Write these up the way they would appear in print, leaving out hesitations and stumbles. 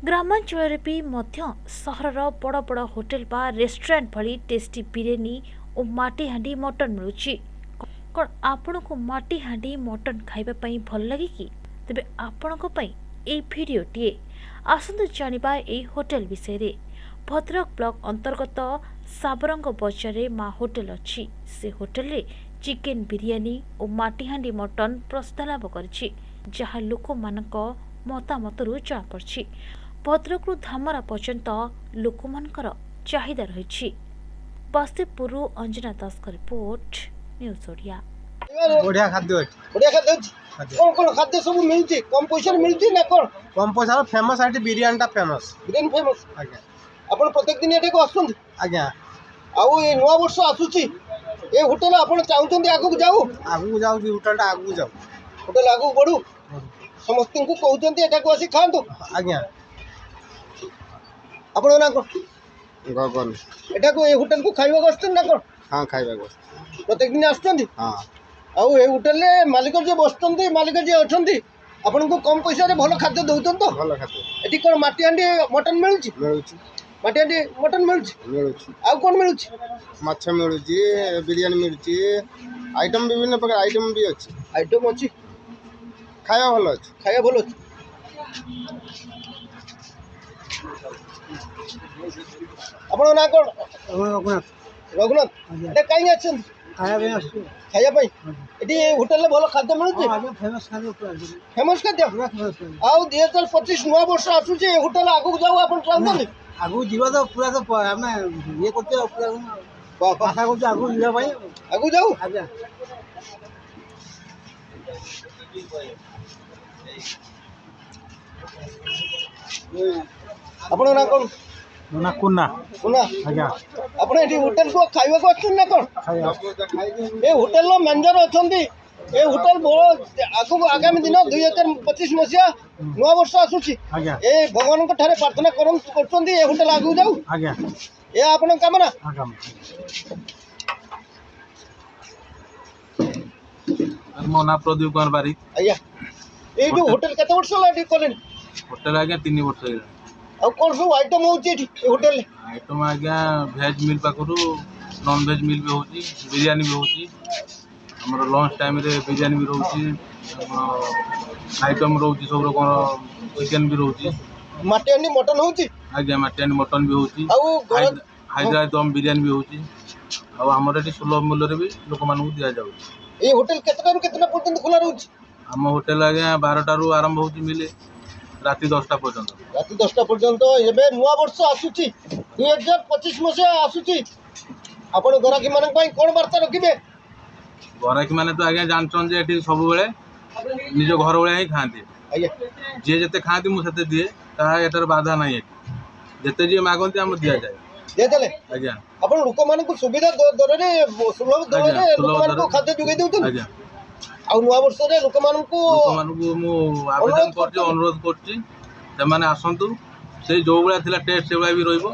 ग्रामांचल भी सहर बड़ बड़ होटेल बा रेस्टोरेंट भली टेस्टी बिरियानी और माटीहांडी मटन मिलुची। कौन आपण को माटीहांडी मटन खाइबा पई भल लगे कि तेबे आपण को पई ए भिडियोटीए आसंतु जानिबा ए होटेल विषय रे। भद्रक ब्लॉक अंतर्गत साबरंग बजार रे मा होटेल अछि। से होटेल रे चिकेन बिरियानी और माटीहांडी मटन प्रस्ताव लाभ करछि, जहा लोक मानक मतामतरू जଣା पड़छि। भद्रक धामरा पर्यंत लोक मानकर चाहिदा रही। बस्तीपुर अंजना दास का रिपोर्ट, न्यूज ओडिया। बढ़िया खाद्य कौन कौन खाद्य सब मिलती कम पैसा मिलती ना कौन कम पैसा फेमस आइट बिरियानी टा फेमस बिरियानी फेमस आज्ञा आपण प्रत्येक दिन एटा को आसुंत आज्ञा आउ ए नवा वर्ष आसुची ए होटल आपण चाहुचंदी आगु जाऊ होटल टा आगु जाऊ होटल आगु बढ़ू समस्त को कहउचंदी एटा को आसी खांतो आज्ञा आपण ना को गगन एटा को ए होटल को खाइबा को आस्तन ना को हां खाइबा को प्रत्येक दिन आस्तंदी हां आउ ए होटल ले मालिक जे बसतंदी मालिक जे अछंदी आपण को कम पैसा रे भलो खाद्य दउतन तो भलो खाद्य एटी कोन माटीहांडी मटन मिलुची माटीहांडी मटन मिलुची आउ कोन मिलुची माछ मिलुची बिरियानी मिलुची आइटम विभिन्न प्रकार आइटम भी अछि आइटम अछि खाया भलो अछि आपण ना कोन रघुनाथ ए काई अछन खाया पई एटी होटल ले भलो खाद्य मिलुची फेमस खाद्य आउ 2025 नवा वर्ष आसु जे होटल आगु जाऊ आपण चाहतनी आगु जीवा तो पूरा तो हमने ये करते पूरा आशा करते आगु जीवा भाई आगु जाऊ आज्ञा आपण ना कोन ना कुन्ना आज्ञा आपण एटी होटल को खाइबा को अछन ना कोन ए होटल लो मैनेजर अछंदी ए होटल बड़ो आगु आगामी दिन 2025 मसिया नवा वर्ष आसुची आज्ञा ए भगवान को ठारे प्रार्थना करछंदी ए होटल आगु जाऊ आज्ञा ए आपण कामना मो ना प्रदीप कुमार बारिक आज्ञा ए जो होटल कते वर्ष लाडी कोलेन होटल आज्ञा 3 वर्ष हो आ कौन सब आइटम होची एठी होटल आइटम आज्ञा भेज मिल पाखरु नॉन भेज मिल भी होची बिरियानी भी होची हमर लंच टाइम रे बिरियानी भी रहउची आइटम रहउची सब रकम चिकन भी रहउची माटीहांडी मटन होची आज्ञा माटीहांडी मटन भी होची आउ हैदराबाद दम बिरियानी भी होची आ हमर एटी सुलभ मूल्य रे भी लोक मानू दिया जाउची ए होटल केतना पर्यंत खुला रहउची हम होटल आज्ञा 12 रू आरंभ होची मिले राति 10टा पर्यंत राति 10टा पर्यंत एबे नुवा वर्ष आसुची 2025 मसे आसुची आपण गराकी मानन पई कोन वार्ता रखिबे गराकी माने तो आज्ञा जानछन जे एठी सब बेले निज घर बेले ही खांती आज्ञा जे जते खांती मु सेते दिए ता एटर बाधा नाही जते जे मागंती हम दिया जाए दे देले आज्ञा आपण लोक मानन को सुविधा दर रे सुलभ दर रे लोक मानन को खाद्य जुगाई देउतन आज्ञा आ नुवा वर्ष रे लोक मानन को मु आवेदन करछि अनुरोध करछि से माने आसंतु से जो बेला थिला टेस्ट से बेला भी रहइबो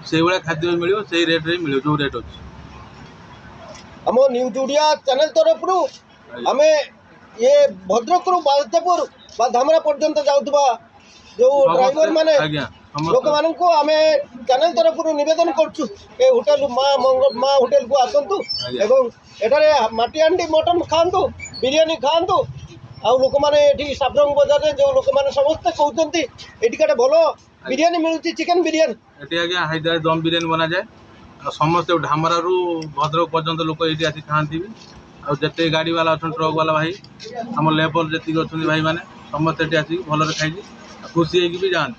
से बेला खाद्य मिलियो से रेट रे मिलियो जो रेट अछि हम न्यूज ओडिया चैनल तरफ रु हमें ये भद्रक रु बालतेपुर बा धामरा पर्यंत जाउतबा जो ड्राइवर माने लोक मानन को हमें चैनल तरफ रु निवेदन करछु ए होटल मां होटल को आसंतु एवं एटारे माटीहांडी मटन खांतु बिरियानी खांतु आ लोक माने एठी साबरंग बाजार रे जो लोक माने समस्त कहउचंती एठी काटे भलो बिरियानी मिलुची चिकन बिरियानी एठी आज्ञा हैदराबाद दम बिरियानी बना जाए आ समस्त ढामरा रु भद्रक पर्यंत लोक एठी आसी खांती भी आ जते गाड़ी वाला अछन ट्रक वाला भाई हम लेबर जति अछन भाई माने समस्त एठी आसी भलो रे खाई खुशी हेकी भी जान।